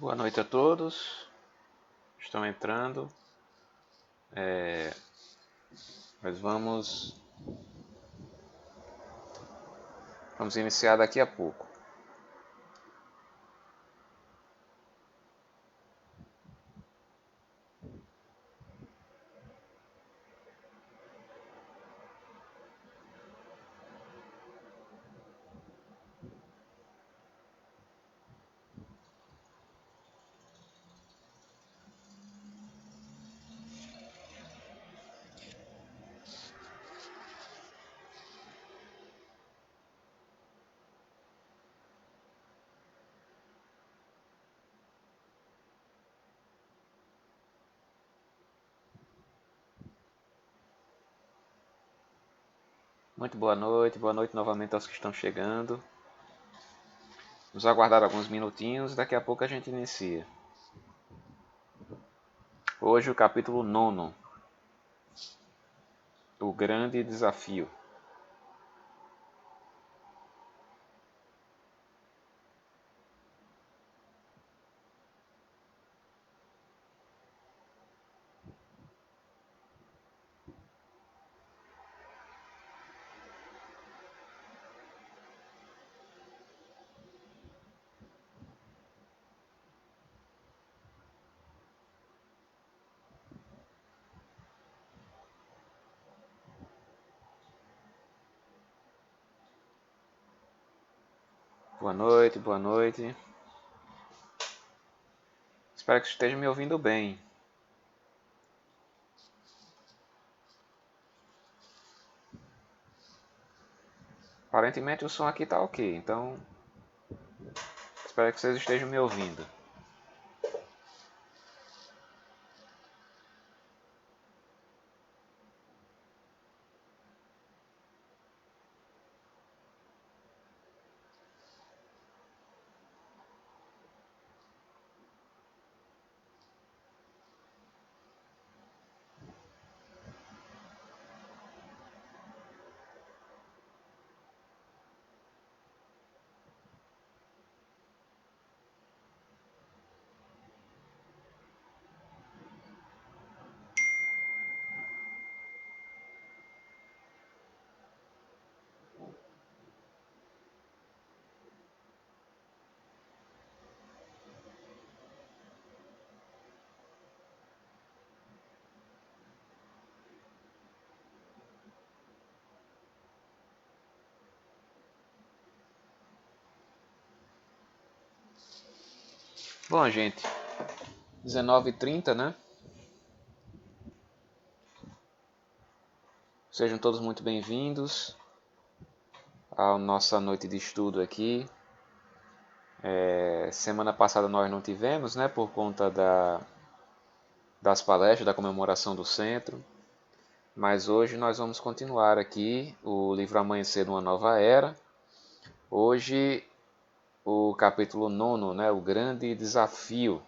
Boa noite a todos. Estão entrando. Nós vamos iniciar daqui a pouco. Muito boa noite novamente aos que estão chegando. Vamos aguardar alguns minutinhos, daqui a pouco a gente inicia. Hoje o capítulo 9, o grande desafio. Boa noite. Espero que esteja me ouvindo bem. Aparentemente o som aqui está ok, então espero que vocês estejam me ouvindo. Bom, gente, 19h30, né? Sejam todos muito bem-vindos à nossa noite de estudo aqui. Semana passada nós não tivemos, né? Por conta das palestras, da comemoração do centro. Mas hoje nós vamos continuar aqui o livro Amanhecer numa Nova Era. Hoje o capítulo 9, né? O grande desafio.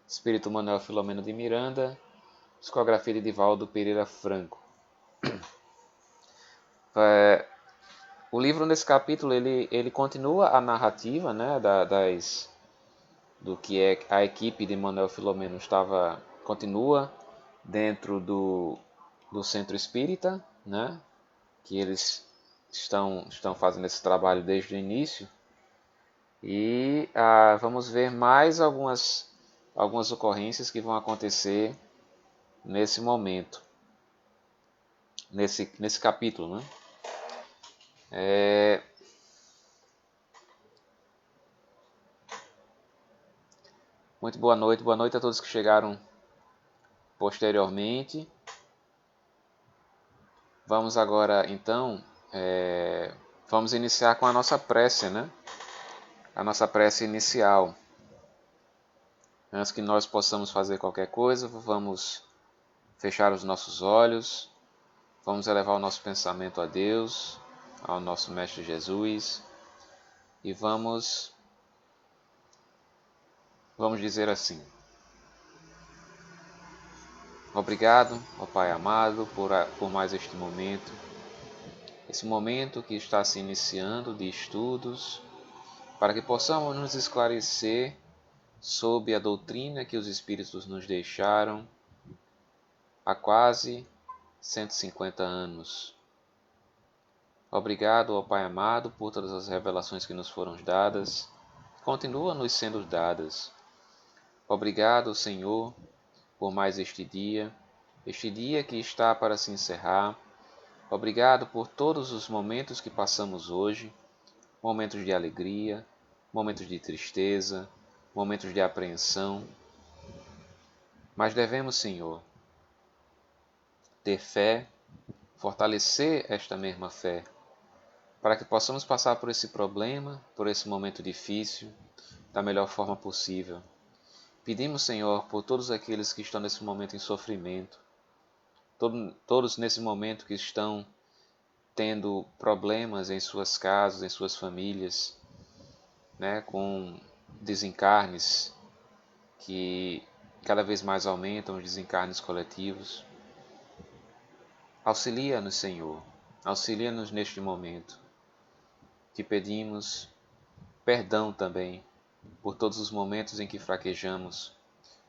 Espírito Manuel Filomeno de Miranda, psicografia de Divaldo Pereira Franco. O livro nesse capítulo ele continua a narrativa, né, do que é a equipe de Manuel Filomeno continua dentro do Centro Espírita, né, que eles estão fazendo esse trabalho desde o início. E vamos ver mais algumas ocorrências que vão acontecer nesse momento, nesse capítulo, né? Muito boa noite a todos que chegaram posteriormente. Vamos agora, então, vamos iniciar com a nossa prece, né? A nossa prece inicial. Antes que nós possamos fazer qualquer coisa, vamos fechar os nossos olhos, vamos elevar o nosso pensamento a Deus, ao nosso Mestre Jesus, e vamos dizer assim: obrigado, ó Pai amado, por mais este momento, esse momento que está se iniciando de estudos, para que possamos nos esclarecer sob a doutrina que os Espíritos nos deixaram há quase 150 anos. Obrigado, ó Pai amado, por todas as revelações que nos foram dadas, continuam nos sendo dadas. Obrigado, Senhor, por mais este dia que está para se encerrar. Obrigado por todos os momentos que passamos hoje, momentos de alegria, momentos de tristeza, momentos de apreensão. Mas devemos, Senhor, ter fé, fortalecer esta mesma fé, para que possamos passar por esse problema, por esse momento difícil, da melhor forma possível. Pedimos, Senhor, por todos aqueles que estão nesse momento em sofrimento, todos nesse momento que estão tendo problemas em suas casas, em suas famílias, né, com desencarnes que cada vez mais aumentam, os desencarnes coletivos. Auxilia-nos, Senhor, auxilia-nos neste momento. Te pedimos perdão também por todos os momentos em que fraquejamos,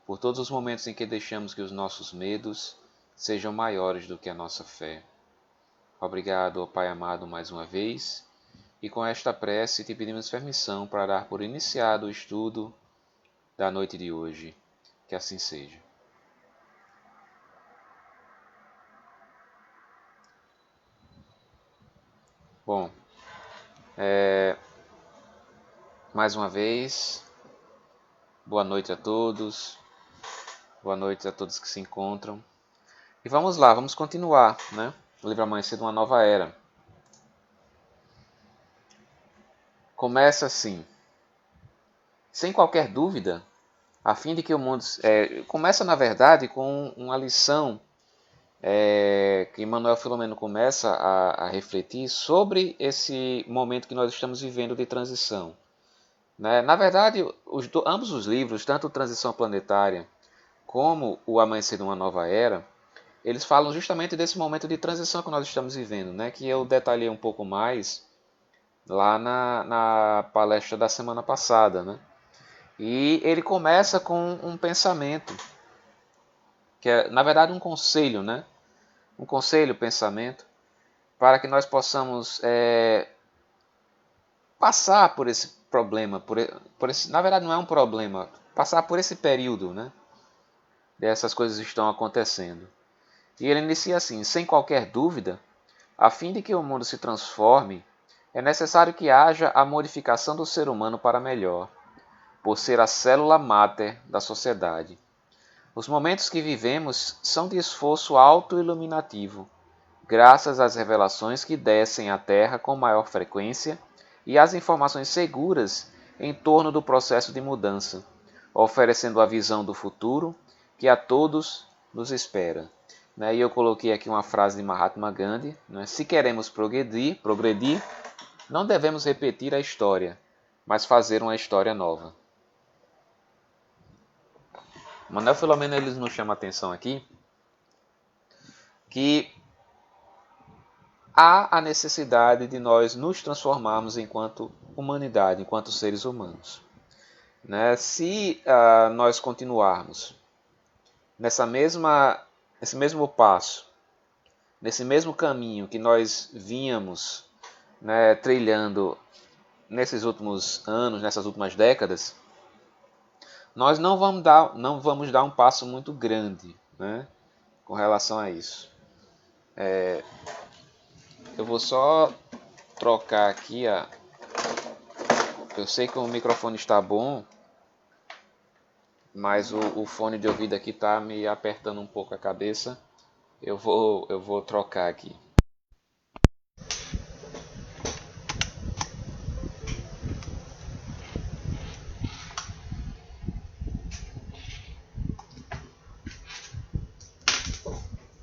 por todos os momentos em que deixamos que os nossos medos sejam maiores do que a nossa fé. Obrigado, ó Pai amado, mais uma vez, e com esta prece te pedimos permissão para dar por iniciado o estudo da noite de hoje. Que assim seja. Bom, mais uma vez, boa noite a todos, boa noite a todos que se encontram. E vamos lá, vamos continuar, né? O livro Amanhecer de uma Nova Era. Começa assim, sem qualquer dúvida, a fim de que o mundo... começa, na verdade, com uma lição que Manuel Filomeno começa a refletir sobre esse momento que nós estamos vivendo de transição. Né? Na verdade, ambos os livros, tanto Transição Planetária como O Amanhecer de uma Nova Era, eles falam justamente desse momento de transição que nós estamos vivendo, né? Que eu detalhei um pouco mais lá na palestra da semana passada. Né? E ele começa com um pensamento, que é, na verdade, um conselho, né? Um conselho, pensamento, para que nós possamos passar por esse problema, por esse, na verdade não é um problema, passar por esse período, né? Dessas coisas estão acontecendo. E ele inicia assim, sem qualquer dúvida, a fim de que o mundo se transforme, é necessário que haja a modificação do ser humano para melhor, por ser a célula máter da sociedade. Os momentos que vivemos são de esforço auto-iluminativo, graças às revelações que descem à Terra com maior frequência e às informações seguras em torno do processo de mudança, oferecendo a visão do futuro que a todos nos espera. E eu coloquei aqui uma frase de Mahatma Gandhi, né? Se queremos progredir, não devemos repetir a história, mas fazer uma história nova. Manuel Filomeno ele nos chama a atenção aqui que há a necessidade de nós nos transformarmos enquanto humanidade, enquanto seres humanos. Né? Se nós continuarmos nesse mesmo passo, nesse mesmo caminho que nós vínhamos, né, trilhando nesses últimos anos, nessas últimas décadas, nós não vamos dar um passo muito grande, né, com relação a isso. Eu vou só trocar aqui eu sei que o microfone está bom, mas o fone de ouvido aqui está me apertando um pouco a cabeça. Eu vou trocar aqui.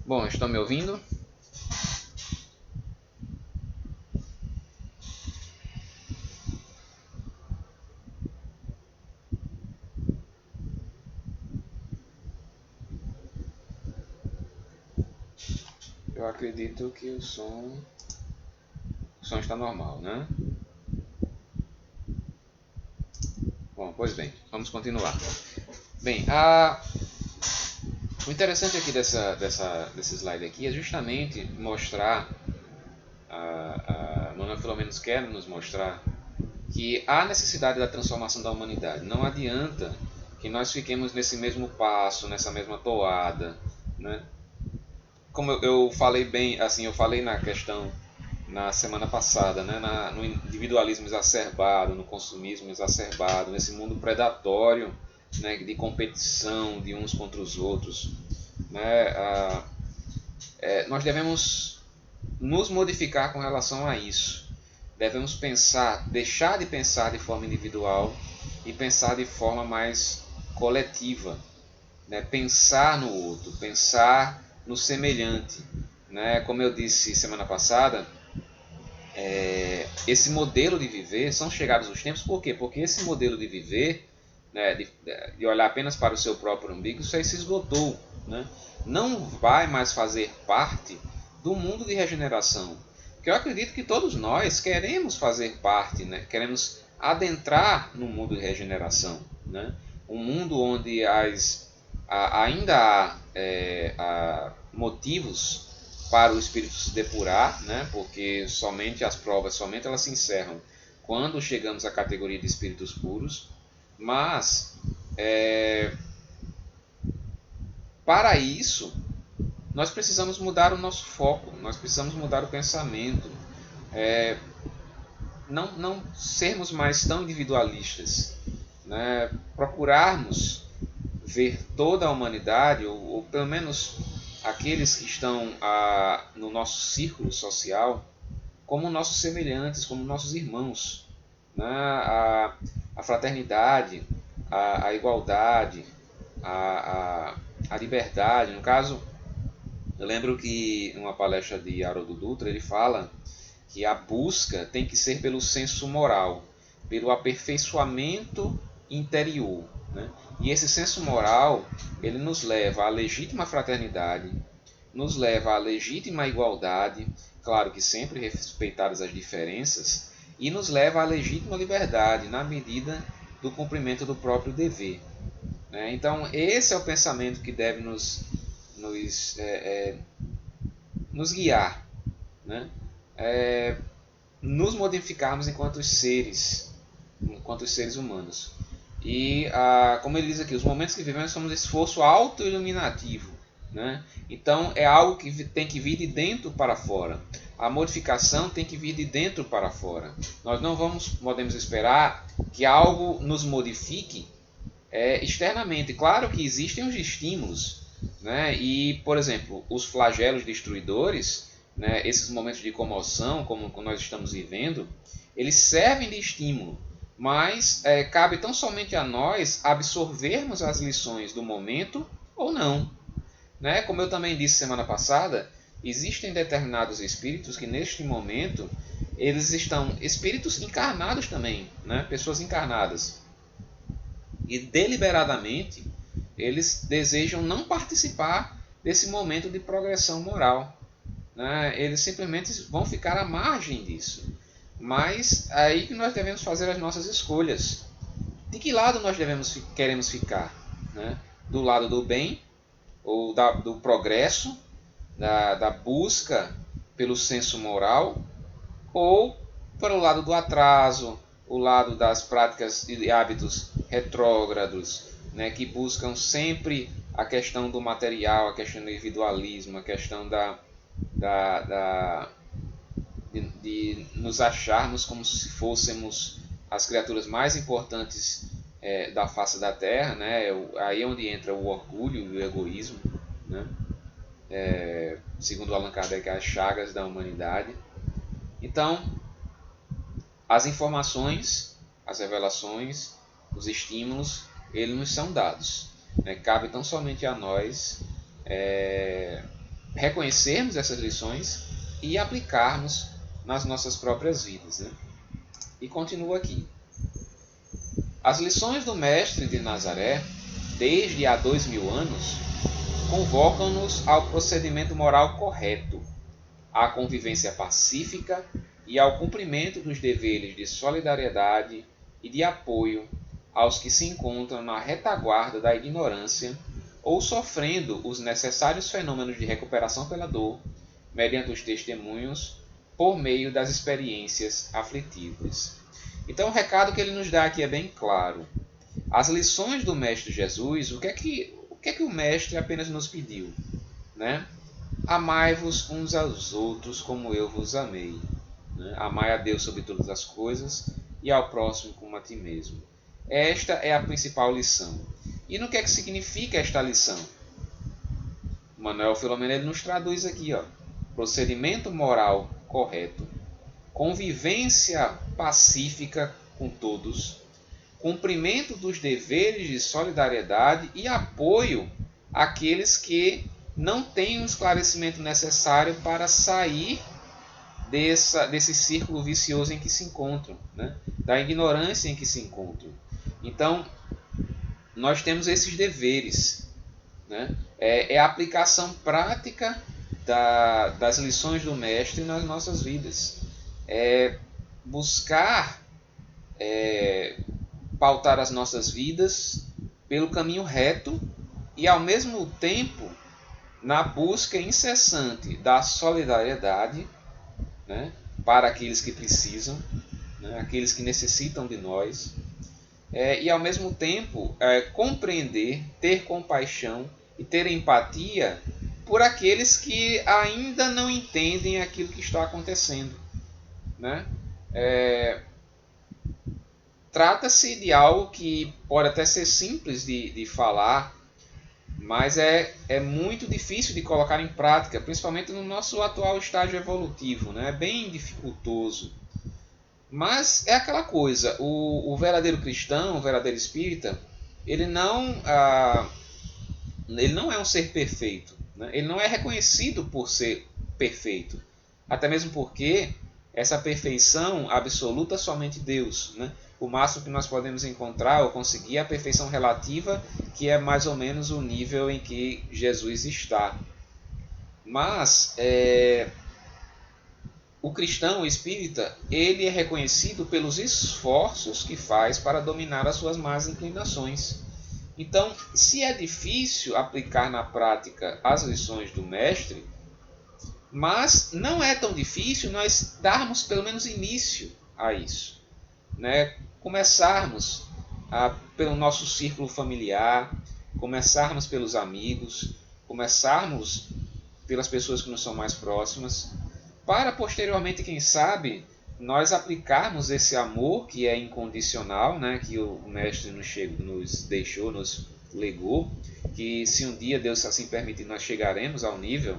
Bom, estão me ouvindo? Eu acredito que o som está normal, né? Bom, Bom, pois bem, vamos continuar. Bem, o interessante aqui desse slide aqui é justamente mostrar, Manuel Filomeno quer nos mostrar que há necessidade da transformação da humanidade. Não adianta que nós fiquemos nesse mesmo passo, nessa mesma toada, né? Como eu falei bem, assim, eu falei na questão na semana passada, né? No individualismo exacerbado, no consumismo exacerbado, nesse mundo predatório, né? De competição de uns contra os outros, né? Nós devemos nos modificar com relação a isso. Devemos pensar, deixar de pensar de forma individual e pensar de forma mais coletiva, né? Pensar no outro, pensar no semelhante, né? Como eu disse semana passada, esse modelo de viver, são chegados os tempos, por quê? Porque esse modelo de viver, né, de olhar apenas para o seu próprio umbigo, isso aí se esgotou, né? Não vai mais fazer parte do mundo de regeneração. Porque eu acredito que todos nós queremos fazer parte, né? Queremos adentrar no mundo de regeneração, né? Um mundo onde ainda há motivos para o espírito se depurar, né? Porque somente as provas, somente elas se encerram quando chegamos à categoria de espíritos puros. Mas, para isso, nós precisamos mudar o nosso foco, nós precisamos mudar o pensamento, não sermos mais tão individualistas, né? Procurarmos ver toda a humanidade, ou pelo menos aqueles que estão no nosso círculo social, como nossos semelhantes, como nossos irmãos, né? A fraternidade, a igualdade, a liberdade. No caso, eu lembro que numa palestra de Haroldo Dutra ele fala que a busca tem que ser pelo senso moral, pelo aperfeiçoamento interior, né? E esse senso moral, ele nos leva à legítima fraternidade, nos leva à legítima igualdade, claro que sempre respeitadas as diferenças, e nos leva à legítima liberdade, na medida do cumprimento do próprio dever, né? Então, esse é o pensamento que deve nos guiar, né? Nos modificarmos enquanto seres humanos. E, como ele diz aqui, os momentos que vivemos são um esforço auto-iluminativo, né? Então, é algo que tem que vir de dentro para fora. A modificação tem que vir de dentro para fora. Nós não podemos esperar que algo nos modifique externamente. Claro que existem os estímulos, né? E, por exemplo, os flagelos destruidores, né? Esses momentos de comoção, como nós estamos vivendo, eles servem de estímulo. Mas cabe tão somente a nós absorvermos as lições do momento ou não, né? Como eu também disse semana passada, existem determinados espíritos que neste momento eles estão, espíritos encarnados também, né? Pessoas encarnadas, e deliberadamente eles desejam não participar desse momento de progressão moral, né? Eles simplesmente vão ficar à margem disso. Mas é aí que nós devemos fazer as nossas escolhas. De que lado nós queremos ficar, né? Do lado do bem, ou do progresso, da busca pelo senso moral, ou para o lado do atraso, o lado das práticas e hábitos retrógrados, né? Que buscam sempre a questão do material, a questão do individualismo, a questão de nos acharmos como se fôssemos as criaturas mais importantes da face da Terra, né? Aí é onde entra o orgulho e o egoísmo, né? Segundo Allan Kardec, as chagas da humanidade. Então, as informações, as revelações, os estímulos, eles nos são dados, né? Cabe tão somente a nós reconhecermos essas lições e aplicarmos nas nossas próprias vidas, né? E continua aqui. As lições do Mestre de Nazaré, desde há 2000 anos, convocam-nos ao procedimento moral correto, à convivência pacífica e ao cumprimento dos deveres de solidariedade e de apoio aos que se encontram na retaguarda da ignorância ou sofrendo os necessários fenômenos de recuperação pela dor, mediante os testemunhos, por meio das experiências aflitivas. Então o recado que ele nos dá aqui é bem claro. As lições do Mestre Jesus, o que é que o Mestre apenas nos pediu? Né? Amai-vos uns aos outros como eu vos amei. Né? Amai a Deus sobre todas as coisas e ao próximo como a ti mesmo. Esta é a principal lição. E no que é que significa esta lição? Manuel Filomeno ele nos traduz aqui, ó, procedimento moral correto, convivência pacífica com todos, cumprimento dos deveres de solidariedade e apoio àqueles que não têm o esclarecimento necessário para sair desse círculo vicioso em que se encontram, né? Da ignorância em que se encontram. Então, nós temos esses deveres, né? É a aplicação prática das lições do Mestre nas nossas vidas. É buscar pautar as nossas vidas pelo caminho reto e, ao mesmo tempo, na busca incessante da solidariedade, né, para aqueles que precisam, né, aqueles que necessitam de nós, e, ao mesmo tempo, compreender, ter compaixão e ter empatia por aqueles que ainda não entendem aquilo que está acontecendo. Né? Trata-se de algo que pode até ser simples de falar, mas é muito difícil de colocar em prática, principalmente no nosso atual estágio evolutivo. Né? É bem dificultoso. Mas é aquela coisa, o verdadeiro cristão, o verdadeiro espírita, ele não é um ser perfeito. Né? Ele não é reconhecido por ser perfeito. Até mesmo porque essa perfeição absoluta somente Deus. Né? O máximo que nós podemos encontrar ou conseguir é a perfeição relativa, que é mais ou menos o nível em que Jesus está. Mas o cristão, o espírita, ele é reconhecido pelos esforços que faz para dominar as suas más inclinações. Então, se é difícil aplicar na prática as lições do Mestre, mas não é tão difícil nós darmos pelo menos início a isso. Né? Começarmos pelo nosso círculo familiar, começarmos pelos amigos, começarmos pelas pessoas que nos são mais próximas, para posteriormente, quem sabe, nós aplicarmos esse amor que é incondicional, né, que o Mestre nos deixou, nos legou, que se um dia Deus assim permitir, nós chegaremos ao nível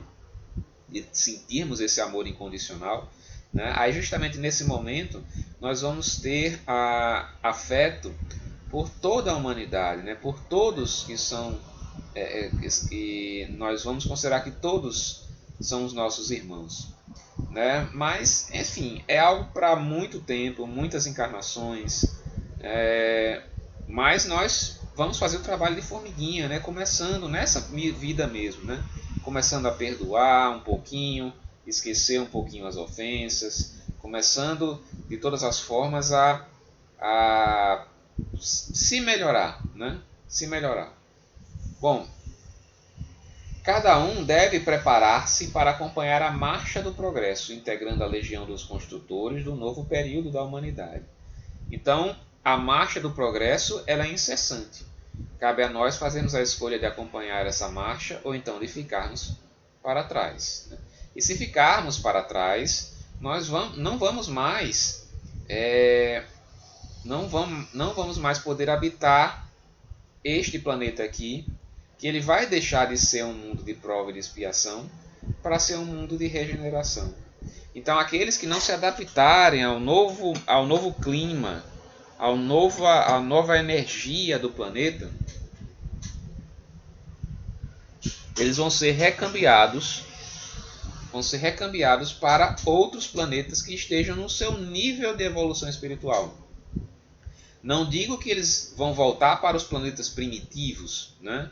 de sentirmos esse amor incondicional, né? Aí justamente nesse momento nós vamos ter afeto por toda a humanidade, né? Por todos que são, e nós vamos considerar que todos são os nossos irmãos. Né? Mas, enfim, é algo para muito tempo, muitas encarnações, mas nós vamos fazer o trabalho de formiguinha, né? Começando nessa vida mesmo, né? Começando a perdoar um pouquinho, esquecer um pouquinho as ofensas, começando de todas as formas a se melhorar, né? Se melhorar. Bom, cada um deve preparar-se para acompanhar a marcha do progresso, integrando a legião dos construtores do novo período da humanidade. Então, a marcha do progresso ela é incessante. Cabe a nós fazermos a escolha de acompanhar essa marcha ou então de ficarmos para trás. Né? E se ficarmos para trás, nós não vamos mais poder habitar este planeta aqui, que ele vai deixar de ser um mundo de prova e de expiação para ser um mundo de regeneração. Então, aqueles que não se adaptarem ao novo clima, à nova energia do planeta, eles vão ser recambiados para outros planetas que estejam no seu nível de evolução espiritual. Não digo que eles vão voltar para os planetas primitivos, né?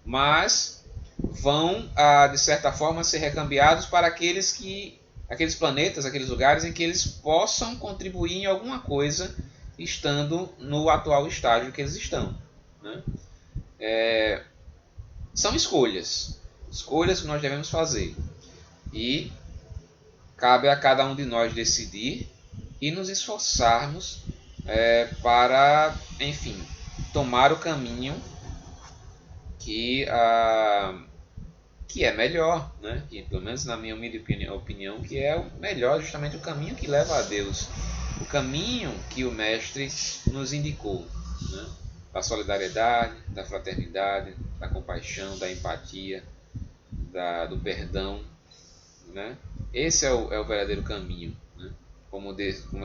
Mas vão, de certa forma, ser recambiados para aqueles planetas, aqueles lugares em que eles possam contribuir em alguma coisa estando no atual estágio que eles estão, né? São escolhas que nós devemos fazer, e cabe a cada um de nós decidir e nos esforçarmos para, enfim, tomar o caminho que é melhor, né? Que, pelo menos na minha humilde opinião, que é o melhor, justamente o caminho que leva a Deus, o caminho que o Mestre nos indicou, né? Da solidariedade, da fraternidade, da compaixão, da empatia, do perdão, né? Esse é o verdadeiro caminho, né? Como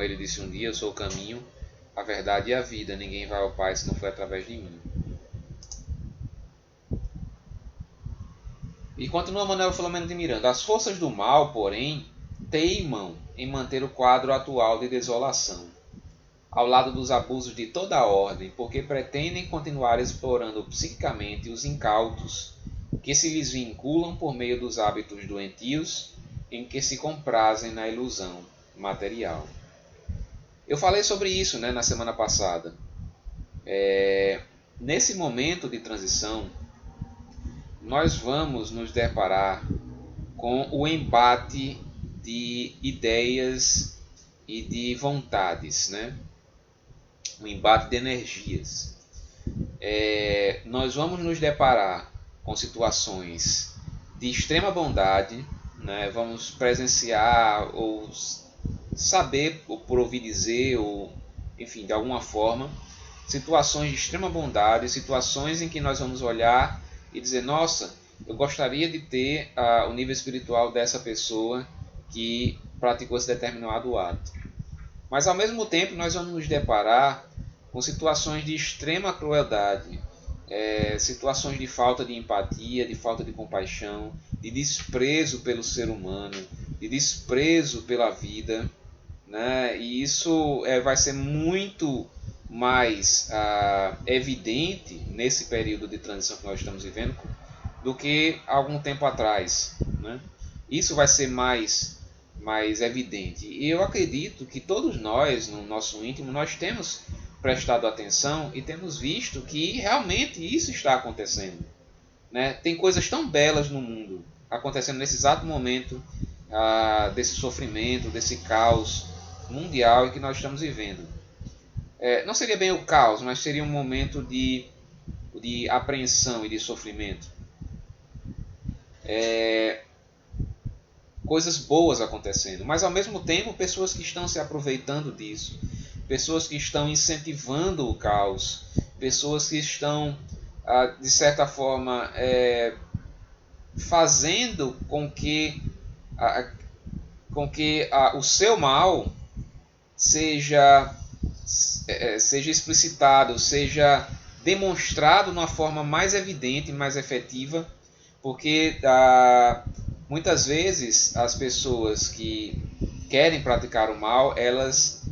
ele disse um dia: eu sou o caminho, a verdade e a vida, ninguém vai ao Pai se não for através de mim. E continua Manuel Filomeno de Miranda: as forças do mal, porém, teimam em manter o quadro atual de desolação, ao lado dos abusos de toda a ordem, porque pretendem continuar explorando psiquicamente os incautos que se lhes vinculam por meio dos hábitos doentios em que se comprazem na ilusão material. Eu falei sobre isso, né, na semana passada. Nesse momento de transição, nós vamos nos deparar com o embate de ideias e de vontades, né? O embate de energias. Nós vamos nos deparar com situações de extrema bondade, né? Vamos presenciar ou saber, ou por ouvir dizer, ou enfim, de alguma forma, situações de extrema bondade, situações em que nós vamos olhar e dizer: nossa, eu gostaria de ter o nível espiritual dessa pessoa que praticou esse determinado ato. Mas ao mesmo tempo nós vamos nos deparar com situações de extrema crueldade, situações de falta de empatia, de falta de compaixão, de desprezo pelo ser humano, de desprezo pela vida, né? E isso vai ser muito mais evidente nesse período de transição que nós estamos vivendo do que algum tempo atrás, né? Isso vai ser mais evidente. E eu acredito que todos nós, no nosso íntimo, nós temos prestado atenção e temos visto que realmente isso está acontecendo, né? Tem coisas tão belas no mundo acontecendo nesse exato momento desse sofrimento, desse caos mundial em que nós estamos vivendo. Não seria bem o caos, mas seria um momento de apreensão e de sofrimento. Coisas boas acontecendo, mas ao mesmo tempo pessoas que estão se aproveitando disso, pessoas que estão incentivando o caos, pessoas que estão, de certa forma, fazendo com que o seu mal seja explicitado, seja demonstrado de uma forma mais evidente, mais efetiva, porque muitas vezes as pessoas que querem praticar o mal, elas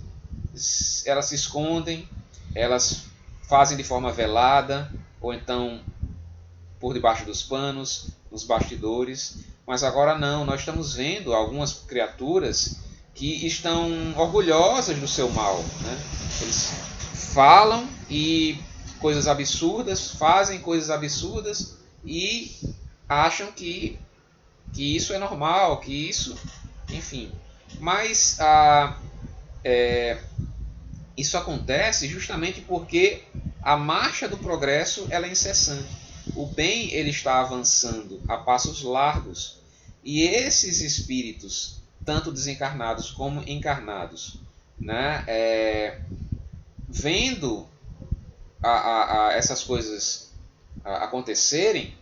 se escondem, elas fazem de forma velada, ou então por debaixo dos panos, nos bastidores. Mas agora não, nós estamos vendo algumas criaturas que estão orgulhosas do seu mal, né? Eles falam coisas absurdas, fazem coisas absurdas e acham que isso é normal, que isso, enfim. Mas isso acontece justamente porque a marcha do progresso ela é incessante. O bem ele está avançando a passos largos, e esses espíritos, tanto desencarnados como encarnados, né, vendo essas coisas acontecerem,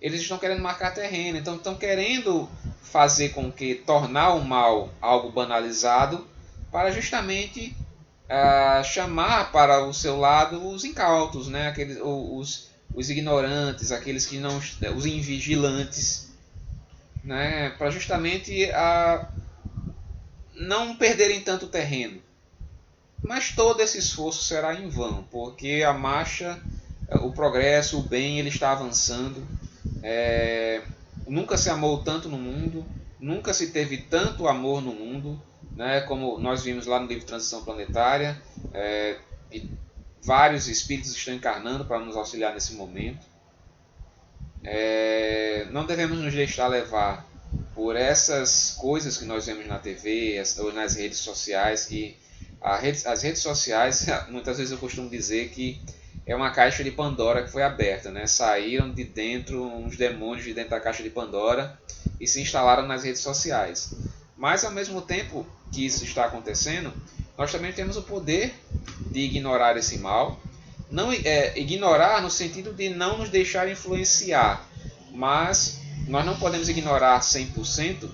eles estão querendo marcar terreno, então estão querendo fazer com que tornar o mal algo banalizado, para justamente chamar para o seu lado os incautos, né? Os ignorantes, aqueles que não, os invigilantes, né? Para justamente não perderem tanto terreno. Mas todo esse esforço será em vão, porque a marcha, o progresso, o bem, ele está avançando. Nunca se amou tanto no mundo, nunca se teve tanto amor no mundo, né? Como nós vimos lá no livro Transição Planetária, e vários espíritos estão encarnando para nos auxiliar nesse momento. Não devemos nos deixar levar por essas coisas que nós vemos na TV ou nas redes sociais. E as redes sociais, muitas vezes eu costumo dizer que é uma caixa de Pandora que foi aberta, né? Saíram de dentro uns demônios de dentro da caixa de Pandora e se instalaram nas redes sociais. Mas ao mesmo tempo que isso está acontecendo, nós também temos o poder de ignorar esse mal. Não ignorar no sentido de não nos deixar influenciar, mas nós não podemos ignorar 100%,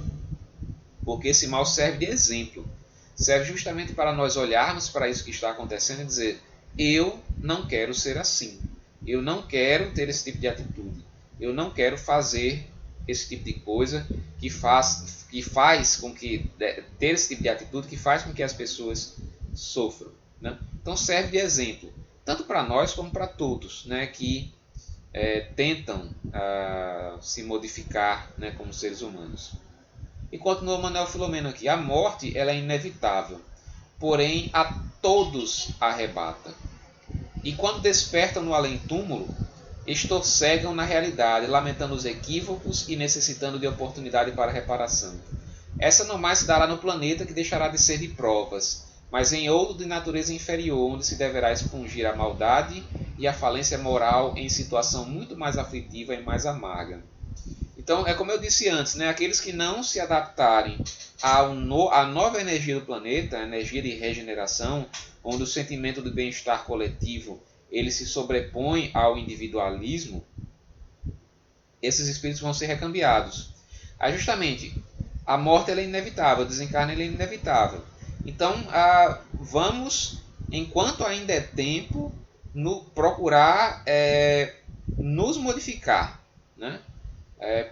porque esse mal serve de exemplo. Serve justamente para nós olharmos para isso que está acontecendo e dizer: eu não quero ser assim, eu não quero ter esse tipo de atitude, eu não quero fazer esse tipo de coisa que faz com que ter esse tipo de atitude que faz com que as pessoas sofram, né? Então serve de exemplo, tanto para nós como para todos, né, que tentam se modificar, né, como seres humanos. E continua Manuel Filomeno aqui: a morte ela é inevitável, porém a todos arrebata. E quando despertam no além-túmulo, estorcegam na realidade, lamentando os equívocos e necessitando de oportunidade para reparação. Essa não mais se dará no planeta que deixará de ser de provas, mas em outro de natureza inferior, onde se deverá expungir a maldade e a falência moral em situação muito mais aflitiva e mais amarga. Então, é como eu disse antes, né? Aqueles que não se adaptarem à nova energia do planeta, a energia de regeneração, onde o sentimento de bem-estar coletivo ele se sobrepõe ao individualismo, esses espíritos vão ser recambiados. Aí, justamente, a morte ela é inevitável, o desencarne ele é inevitável. Então, vamos, enquanto ainda é tempo, procurar nos modificar, né?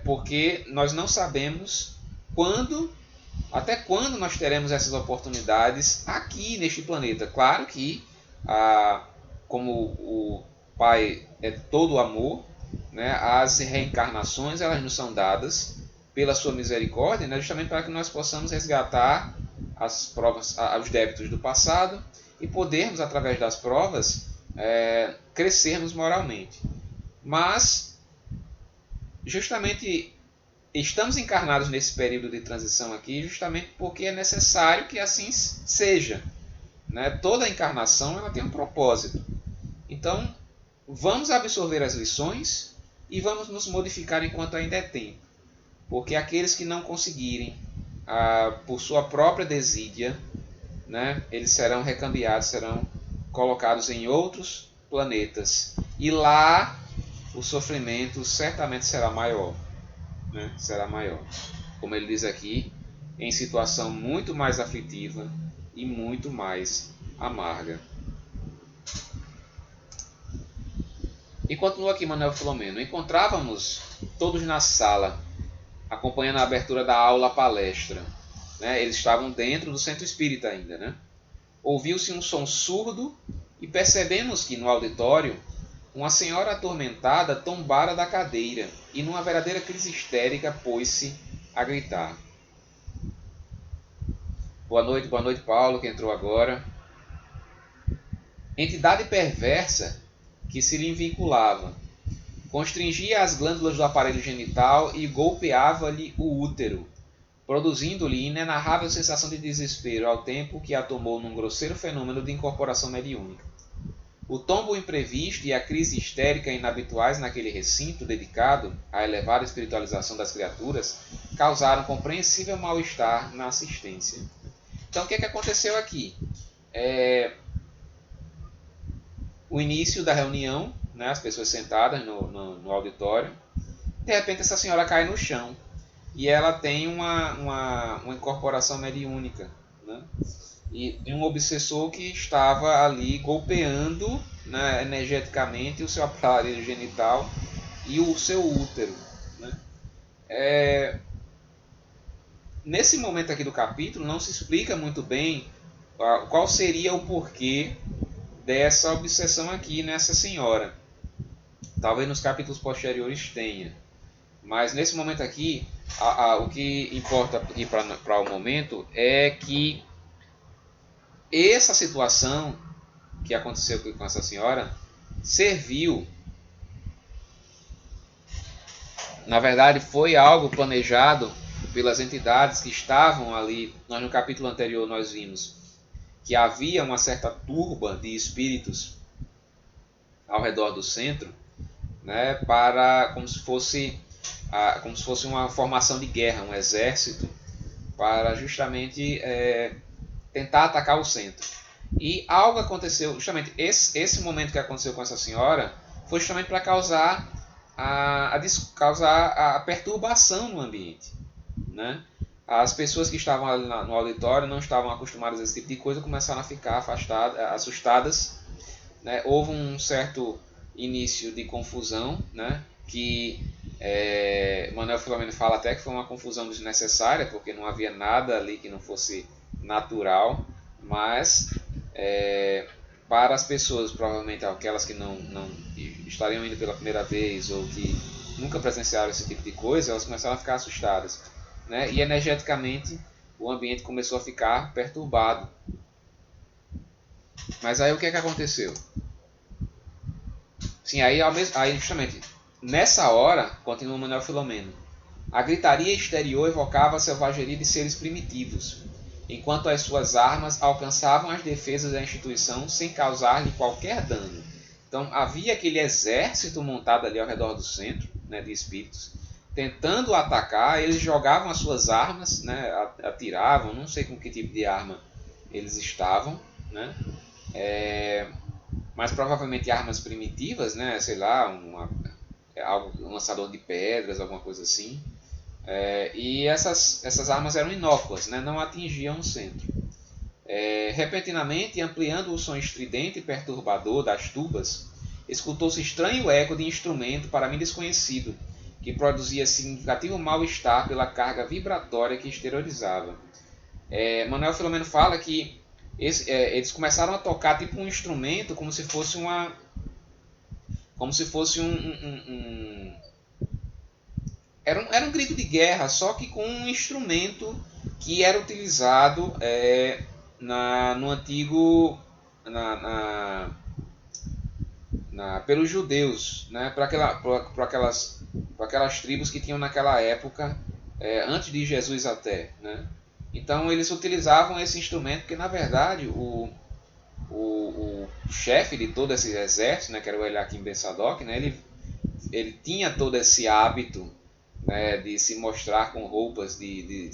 Porque nós não sabemos até quando nós teremos essas oportunidades aqui neste planeta. Claro que, como o Pai é todo amor, né, as reencarnações elas nos são dadas pela sua misericórdia, né, justamente para que nós possamos resgatar as provas, os débitos do passado e podermos, através das provas, crescermos moralmente. Mas, justamente, estamos encarnados nesse período de transição aqui justamente porque é necessário que assim seja, né? Toda encarnação ela tem um propósito. Então, vamos absorver as lições e vamos nos modificar enquanto ainda é tempo. Porque aqueles que não conseguirem, por sua própria desídia, né, eles serão recambiados, serão colocados em outros planetas. E lá o sofrimento certamente será maior. Né? Será maior. Como ele diz aqui, em situação muito mais aflitiva e muito mais amarga. E continua aqui Manuel Filomeno: encontrávamos todos na sala, acompanhando a abertura da aula palestra. Né? Eles estavam dentro do centro espírita ainda. Né? Ouviu-se um som surdo e percebemos que no auditório uma senhora atormentada tombara da cadeira e, numa verdadeira crise histérica, pôs-se a gritar. Boa noite, Paulo, que entrou agora. Entidade perversa que se lhe vinculava, constringia as glândulas do aparelho genital e golpeava-lhe o útero, produzindo-lhe inenarrável sensação de desespero, ao tempo que a tomou num grosseiro fenômeno de incorporação mediúnica. O tombo imprevisto e a crise histérica inabituais naquele recinto dedicado à elevada espiritualização das criaturas causaram compreensível mal-estar na assistência. Então, o que aconteceu aqui? O início da reunião, né, as pessoas sentadas no auditório, de repente essa senhora cai no chão e ela tem uma incorporação mediúnica, né? E de um obsessor que estava ali golpeando, né, energeticamente o seu aparelho genital e o seu útero. Né? Nesse momento aqui do capítulo não se explica muito bem qual seria o porquê dessa obsessão aqui nessa senhora. Talvez nos capítulos posteriores tenha. Mas nesse momento aqui, o que importa aqui para o momento é que essa situação que aconteceu com essa senhora serviu. Na verdade, foi algo planejado pelas entidades que estavam ali. No capítulo anterior nós vimos que havia uma certa turba de espíritos ao redor do centro, né, para como se fosse uma formação de guerra, um exército, para justamente tentar atacar o centro. E algo aconteceu, justamente esse momento que aconteceu com essa senhora, foi justamente para causar a perturbação no ambiente, né? As pessoas que estavam ali no auditório não estavam acostumadas a esse tipo de coisa, começaram a ficar assustadas, né? Houve um certo início de confusão, né? Que Manuel Filomeno fala até que foi uma confusão desnecessária, porque não havia nada ali que não fosse natural, mas para as pessoas, provavelmente aquelas que não estariam indo pela primeira vez ou que nunca presenciaram esse tipo de coisa, elas começaram a ficar assustadas, né? E energeticamente o ambiente começou a ficar perturbado. Mas aí o que aconteceu? Sim, aí justamente nessa hora, continua Manuel Filomeno, a gritaria exterior evocava a selvageria de seres primitivos, enquanto as suas armas alcançavam as defesas da instituição sem causar-lhe qualquer dano. Então havia aquele exército montado ali ao redor do centro, né, de espíritos, tentando atacar. Eles jogavam as suas armas, né, atiravam, não sei com que tipo de arma eles estavam, né, mas provavelmente armas primitivas, né, sei lá, um lançador de pedras, alguma coisa assim. E essas armas eram inócuas, né, não atingiam o centro. Repentinamente, ampliando o som estridente e perturbador das tubas, escutou-se estranho eco de instrumento para mim desconhecido, que produzia significativo mal-estar pela carga vibratória que exteriorizava. Manuel Filomeno fala que eles começaram a tocar tipo um instrumento, como se fosse era um grito de guerra, só que com um instrumento que era utilizado no antigo pelos judeus, né, para aquelas tribos que tinham naquela época, antes de Jesus até, né? Então eles utilizavam esse instrumento porque, na verdade, o chefe de todo esse exército, né, que era o Eliakim Ben Sadoc, né, ele tinha todo esse hábito, né, de se mostrar com roupas de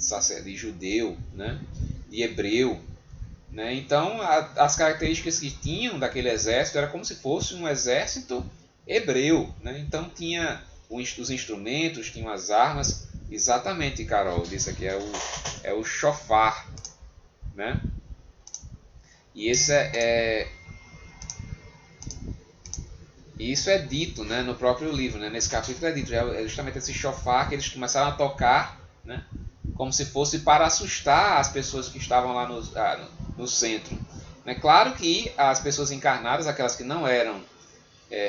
judeu, né, de hebreu, né? Então as características que tinham daquele exército era como se fosse um exército hebreu, né? Então tinha os instrumentos, tinham as armas. Exatamente, Carol, isso aqui é o shofar, né? E isso é dito, né, no próprio livro, né? Nesse capítulo é dito, é justamente esse shofar que eles começaram a tocar, né, como se fosse para assustar as pessoas que estavam lá no centro. É claro que as pessoas encarnadas, aquelas que não eram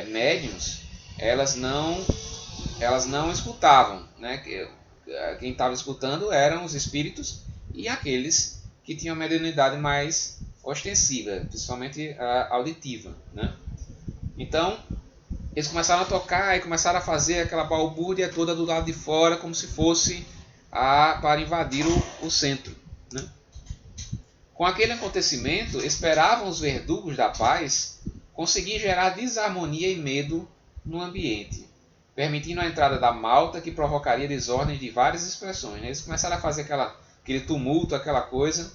médiuns, elas não escutavam, né? Quem estava escutando eram os espíritos e aqueles que tinham a mediunidade mais ostensiva, principalmente auditiva, né? Então eles começaram a tocar e começaram a fazer aquela balbúrdia toda do lado de fora, como se fosse para invadir o centro, né? Com aquele acontecimento, esperavam os verdugos da paz conseguir gerar desarmonia e medo no ambiente, permitindo a entrada da malta que provocaria desordens de várias expressões, né? Eles começaram a fazer aquele tumulto, aquela coisa,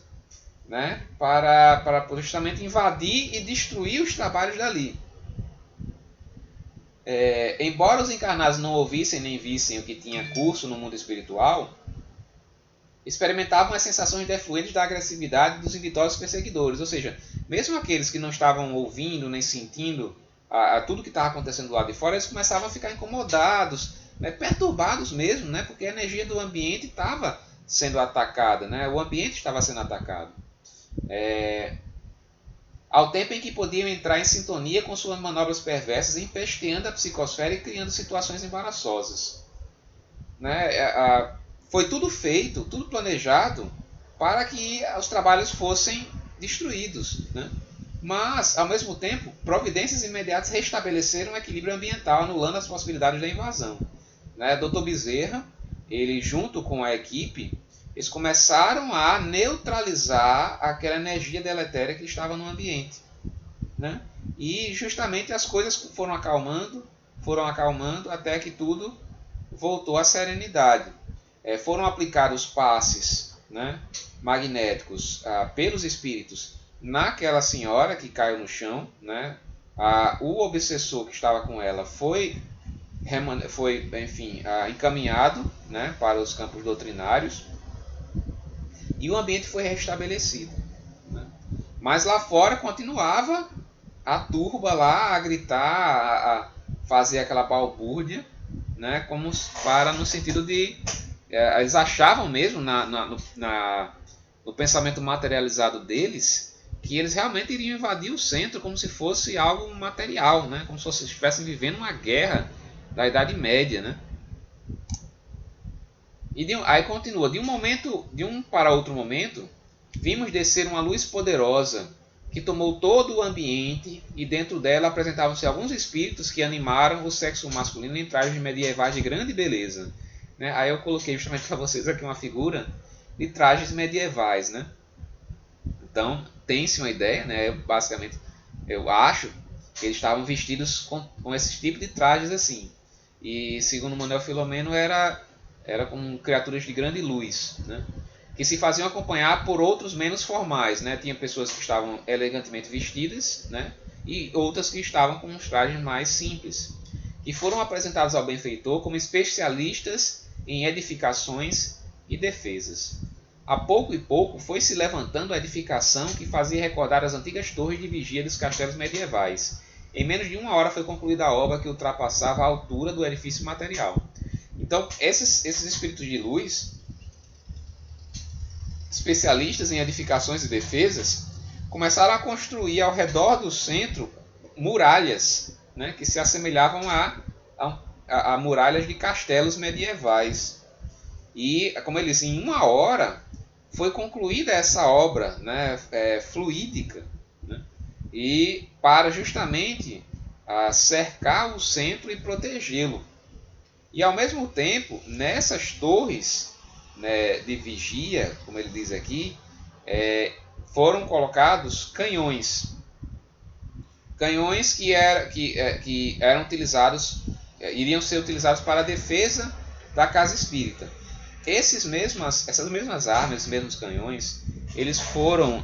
né, para justamente invadir e destruir os trabalhos dali. Embora os encarnados não ouvissem nem vissem o que tinha curso no mundo espiritual, experimentavam as sensações defluentes da agressividade dos invidiosos perseguidores. Ou seja, mesmo aqueles que não estavam ouvindo nem sentindo tudo que estava acontecendo do lado de fora, eles começavam a ficar incomodados, né, perturbados mesmo, né, porque a energia do ambiente estava sendo atacada, né, o ambiente estava sendo atacado. Ao tempo em que podiam entrar em sintonia com suas manobras perversas, empesteando a psicosfera e criando situações embaraçosas, né? Foi tudo feito, tudo planejado para que os trabalhos fossem destruídos, né? Mas, ao mesmo tempo, providências imediatas restabeleceram o equilíbrio ambiental, anulando as possibilidades da invasão. Né? Dr. Bezerra, ele junto com a equipe, eles começaram a neutralizar aquela energia deletéria que estava no ambiente. Né? E justamente as coisas foram acalmando, até que tudo voltou à serenidade. Foram aplicados passes, né, magnéticos pelos espíritos naquela senhora que caiu no chão. Né? O obsessor que estava com ela foi enfim, encaminhado, né, para os campos doutrinários e o ambiente foi restabelecido. Né? Mas lá fora continuava a turba lá a gritar, a fazer aquela balbúrdia, né, como para no sentido de eles achavam mesmo no pensamento materializado deles que eles realmente iriam invadir o centro como se fosse algo material, né, como se estivessem vivendo uma guerra da Idade Média, né? E aí continua, de um para outro momento, vimos descer uma luz poderosa que tomou todo o ambiente e dentro dela apresentavam-se alguns espíritos que animaram o sexo masculino em trajes medievais de grande beleza. Né? Aí eu coloquei justamente para vocês aqui uma figura de trajes medievais. Né? Então, tem-se uma ideia, né? Basicamente, eu acho que eles estavam vestidos com esse tipo de trajes assim. E segundo Manuel Filomeno era como criaturas de grande luz, né? Que se faziam acompanhar por outros menos formais. Né? Tinha pessoas que estavam elegantemente vestidas, né? E outras que estavam com uns trajes mais simples, que foram apresentados ao benfeitor como especialistas em edificações e defesas. A pouco e pouco foi se levantando a edificação que fazia recordar as antigas torres de vigia dos castelos medievais. Em menos de 1 hora foi concluída a obra que ultrapassava a altura do edifício material. Então, esses espíritos de luz, especialistas em edificações e defesas, começaram a construir ao redor do centro muralhas, né, que se assemelhavam a muralhas de castelos medievais. E, como ele disse, em 1 hora foi concluída essa obra, né, fluídica, né, e para justamente cercar o centro e protegê-lo. E ao mesmo tempo, nessas torres, né, de vigia, como ele diz aqui, foram colocados canhões. Canhões que eram utilizados, iriam ser utilizados para a defesa da casa espírita. Essas mesmas armas, esses mesmos canhões, eles foram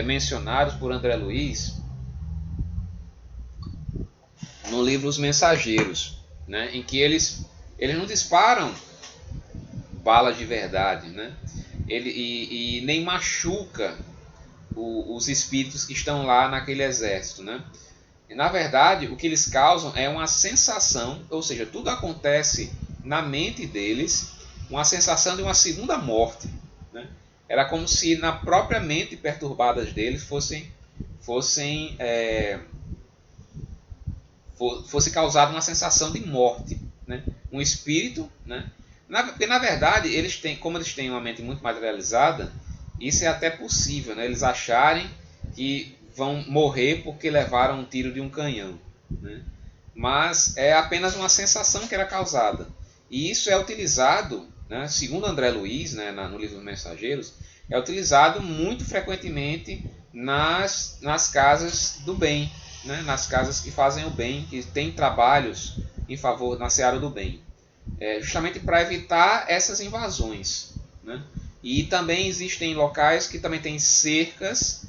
mencionados por André Luiz no livro Os Mensageiros, né, em que eles não disparam balas de verdade, né? E nem machuca os espíritos que estão lá naquele exército, né? E, na verdade, o que eles causam é uma sensação, ou seja, tudo acontece na mente deles, uma sensação de uma segunda morte, né? Era como se na própria mente perturbadas deles fosse causada uma sensação de morte, né? Um espírito, né? Porque na verdade como eles têm uma mente muito materializada, isso é até possível, né? Eles acharem que vão morrer porque levaram um tiro de um canhão, né? Mas é apenas uma sensação que era causada. E isso é utilizado, né, segundo André Luiz, né, no livro dos Mensageiros, é utilizado muito frequentemente nas casas do bem, né, nas casas que fazem o bem, que têm trabalhos em favor na seara do bem. Justamente para evitar essas invasões, né? E também existem locais que também têm cercas,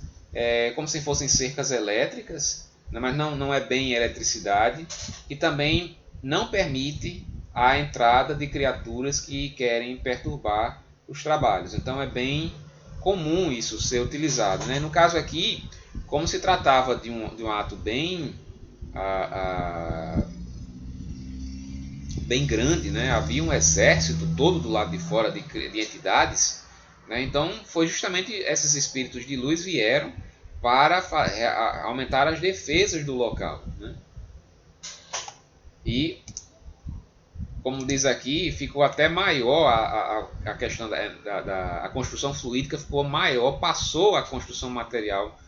como se fossem cercas elétricas, né? Mas não é bem eletricidade, e também não permite a entrada de criaturas que querem perturbar os trabalhos. Então é bem comum isso ser utilizado, né? No caso aqui, como se tratava de um ato bem grande, né? Havia um exército todo do lado de fora de entidades, né? Então foi justamente esses espíritos de luz vieram para aumentar as defesas do local, né? E como diz aqui, ficou até maior a questão a construção fluídica ficou maior, passou a construção material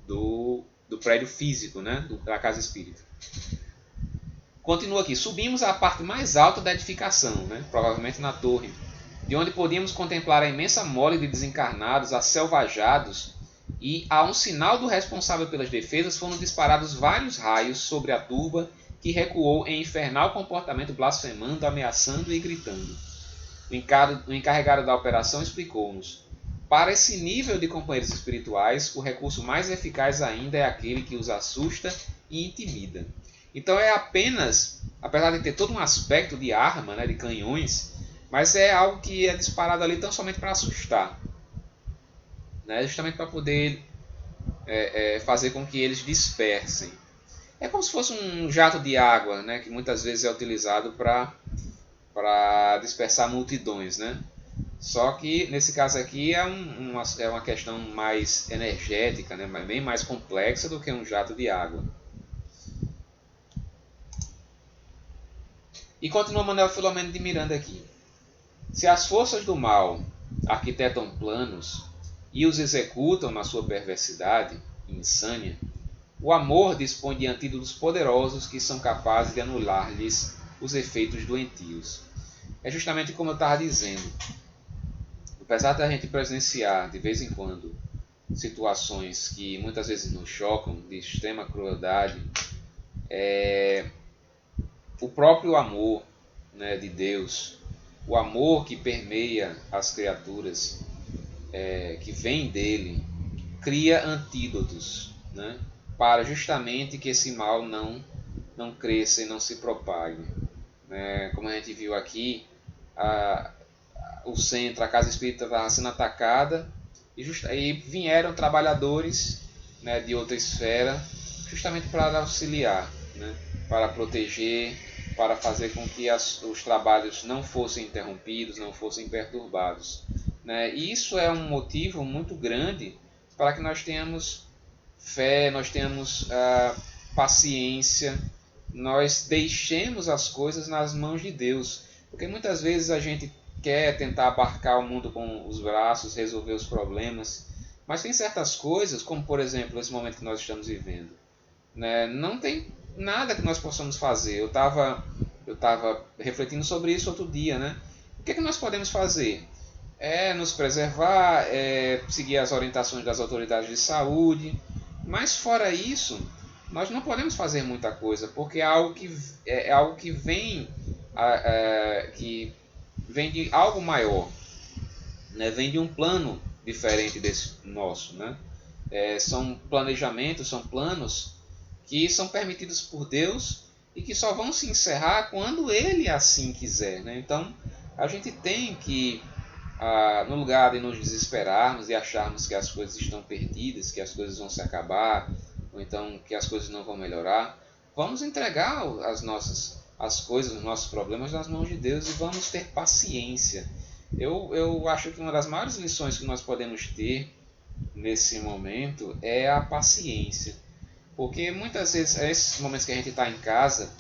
do prédio físico, né? Da casa espírita. Continua aqui, subimos à parte mais alta da edificação, né? Provavelmente na torre, de onde podíamos contemplar a imensa mole de desencarnados aselvajados, e a um sinal do responsável pelas defesas foram disparados vários raios sobre a turba, que recuou em infernal comportamento, blasfemando, ameaçando e gritando. O encarregado da operação explicou-nos: para esse nível de companheiros espirituais, o recurso mais eficaz ainda é aquele que os assusta e intimida. Então é apenas, apesar de ter todo um aspecto de arma, né, de canhões, mas é algo que é disparado ali tão somente para assustar, né, justamente para poder fazer com que eles dispersem. É como se fosse um jato de água, né, que muitas vezes é utilizado para dispersar multidões, né? Só que nesse caso aqui é uma questão mais energética, né, bem mais complexa do que um jato de água. E continua Manuel Filomeno de Miranda aqui. Se as forças do mal arquitetam planos e os executam na sua perversidade e insânia, o amor dispõe de antídotos poderosos que são capazes de anular-lhes os efeitos doentios. É justamente como eu estava dizendo. Apesar da gente presenciar de vez em quando situações que muitas vezes nos chocam, de extrema crueldade, o próprio amor, né, de Deus, o amor que permeia as criaturas, que vem dele, cria antídotos, né, para justamente que esse mal não cresça e não se propague. Como a gente viu aqui, o centro, a casa espírita estava sendo atacada e vieram trabalhadores, né, de outra esfera justamente para auxiliar, né, para proteger, para fazer com que os trabalhos não fossem interrompidos, não fossem perturbados, né? E isso é um motivo muito grande para que nós tenhamos fé, nós tenhamos paciência, nós deixemos as coisas nas mãos de Deus, porque muitas vezes a gente quer tentar abarcar o mundo com os braços, resolver os problemas, mas tem certas coisas, como por exemplo esse momento que nós estamos vivendo, né? Não tem nada que nós possamos fazer. Eu estava refletindo sobre isso outro dia, né? O que nós podemos fazer? É nos preservar, seguir as orientações das autoridades de saúde, mas fora isso, nós não podemos fazer muita coisa, porque é algo que vem de algo maior, né? Vem de um plano diferente desse nosso, né? São planejamentos, são planos que são permitidos por Deus e que só vão se encerrar quando Ele assim quiser, né? Então, a gente tem que, no lugar de nos desesperarmos e acharmos que as coisas estão perdidas, que as coisas vão se acabar, ou então que as coisas não vão melhorar, vamos entregar as coisas, os nossos problemas nas mãos de Deus e vamos ter paciência. Eu acho que uma das maiores lições que nós podemos ter nesse momento é a paciência. Porque muitas vezes, esses momentos que a gente está em casa,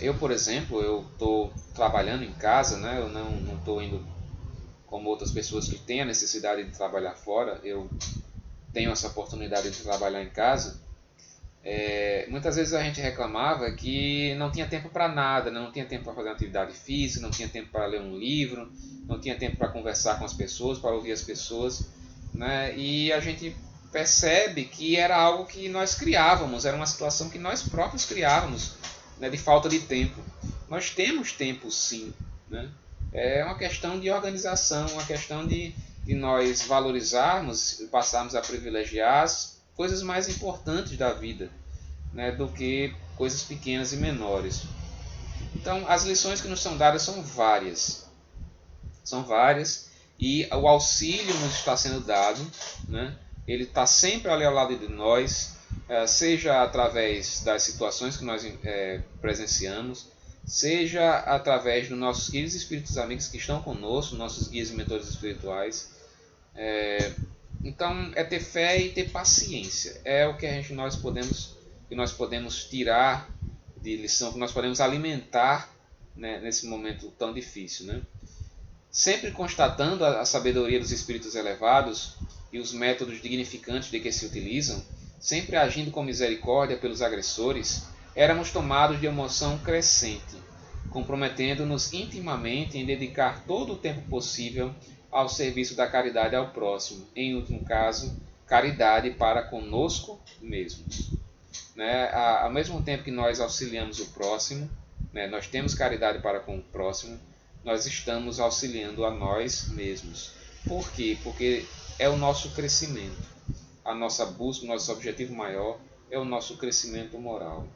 eu, por exemplo, eu estou trabalhando em casa, né? Eu não estou indo como outras pessoas que têm a necessidade de trabalhar fora. Eu tenho essa oportunidade de trabalhar em casa. Muitas vezes a gente reclamava que não tinha tempo para nada, não tinha tempo para fazer uma atividade física, não tinha tempo para ler um livro, não tinha tempo para conversar com as pessoas, para ouvir as pessoas, né? E a gente percebe que era algo que nós criávamos, era uma situação que nós próprios criávamos, né, de falta de tempo. Nós temos tempo sim, né? É uma questão de organização, uma questão de nós valorizarmos e passarmos a privilegiar as coisas mais importantes da vida, né, do que coisas pequenas e menores. Então as lições que nos são dadas são várias, e o auxílio nos está sendo dado, né? Ele está sempre ali ao lado de nós, seja através das situações que nós presenciamos, seja através dos nossos queridos espíritos amigos que estão conosco, nossos guias e mentores espirituais. Então é ter fé e ter paciência. É o que nós podemos tirar de lição, que nós podemos alimentar, né, nesse momento tão difícil, né? Sempre constatando a sabedoria dos espíritos elevados, e os métodos dignificantes de que se utilizam, sempre agindo com misericórdia pelos agressores, éramos tomados de emoção crescente, comprometendo-nos intimamente em dedicar todo o tempo possível ao serviço da caridade ao próximo, em último caso, caridade para conosco mesmos. Ao mesmo tempo que nós auxiliamos o próximo, nós temos caridade para com o próximo, nós estamos auxiliando a nós mesmos. Por quê? Porque é o nosso crescimento. A nossa busca, o nosso objetivo maior é o nosso crescimento moral.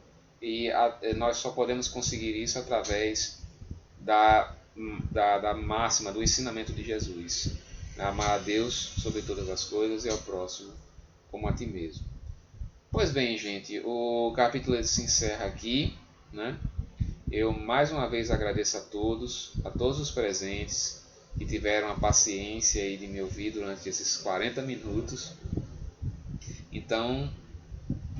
E nós só podemos conseguir isso através da máxima, do ensinamento de Jesus. Amar a Deus sobre todas as coisas e ao próximo como a ti mesmo. Pois bem, gente, o capítulo se encerra aqui, né? Eu mais uma vez agradeço a todos os presentes que tiveram a paciência aí de me ouvir durante esses 40 minutos. Então,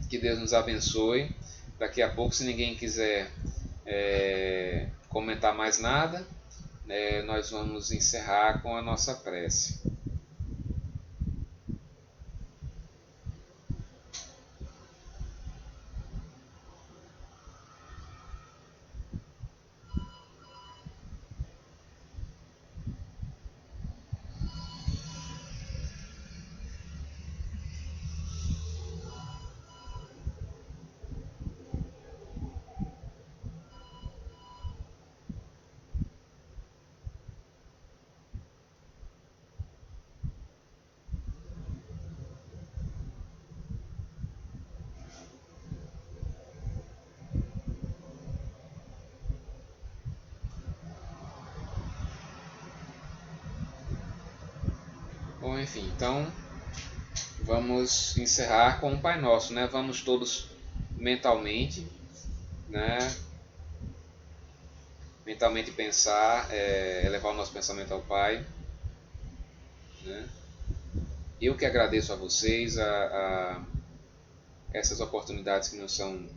que Deus nos abençoe. Daqui a pouco, se ninguém quiser comentar mais nada, nós vamos encerrar com a nossa prece. Bom, enfim, então vamos encerrar com o Pai Nosso, né? Vamos todos mentalmente, né? Mentalmente pensar, elevar o nosso pensamento ao Pai, né? Eu que agradeço a vocês, a essas oportunidades que nos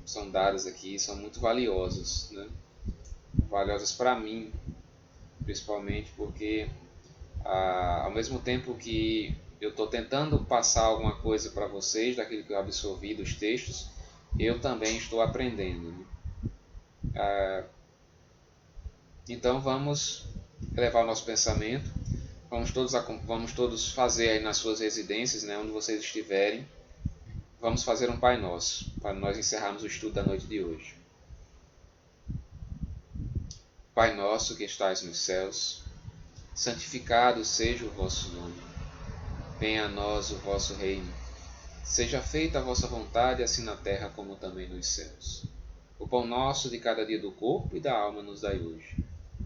são dadas aqui, são muito valiosas, né? Valiosas para mim, principalmente porque ao mesmo tempo que eu estou tentando passar alguma coisa para vocês daquilo que eu absorvi dos textos, eu também estou aprendendo, né? Então vamos elevar o nosso pensamento, vamos todos fazer aí nas suas residências, né, onde vocês estiverem, vamos fazer um Pai Nosso, para nós encerrarmos o estudo da noite de hoje. Pai nosso que estais nos céus, santificado seja o vosso nome. Venha a nós o vosso reino. Seja feita a vossa vontade, assim na terra como também nos céus. O pão nosso de cada dia do corpo e da alma nos dai hoje.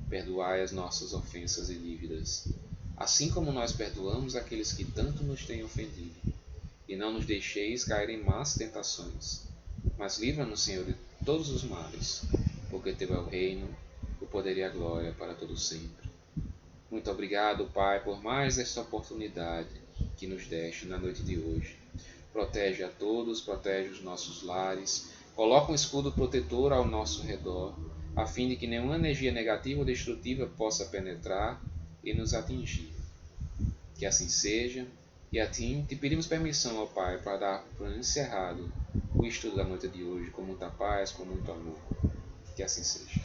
Perdoai as nossas ofensas e dívidas, assim como nós perdoamos aqueles que tanto nos têm ofendido. E não nos deixeis cair em más tentações, mas livra-nos, Senhor, de todos os males, porque teu é o reino, o poder e a glória para todo sempre. Muito obrigado, Pai, por mais esta oportunidade que nos deste na noite de hoje. Protege a todos, protege os nossos lares, coloca um escudo protetor ao nosso redor, a fim de que nenhuma energia negativa ou destrutiva possa penetrar e nos atingir. Que assim seja, e a Ti te pedimos permissão, ó Pai, para dar por encerrado o estudo da noite de hoje com muita paz, com muito amor. Que assim seja.